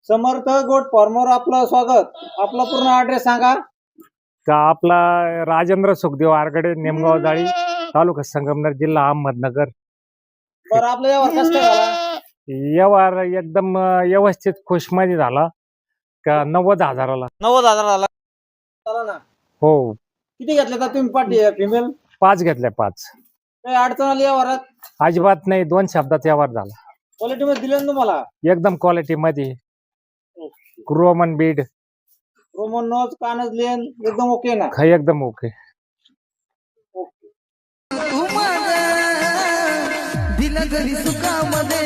समर्थ गोट फार्मर आपलं स्वागत. आपला पूर्ण ऍड्रेस सांगा. का आपला राजेंद्र सुखदेव आरगडे, नेमगाव जाळी, तालुका संगमनेर, जिल्हा अहमदनगर. बरं, आपला व्यवहार कसं काय झाला? व्यवहार एकदम व्यवस्थित खुशमध्ये झाला का 90,000ला. 90,000 झाला. चला ना. हो, किती घेतले तर तुम्ही पाठी फिमेल? 5 घेतल्या 5. काही अडचण आली व्यवहारात? अजिबात नाही, 2 शब्दात व्यवहार झाला. क्वालिटी मध्ये दिले ना तुम्हाला? एकदम क्वालिटी मध्ये. रोमन बीड रोमन नोज, कानज लेन एकदम ओके ना? एकदम ओके. दिला घरी सुखामध्ये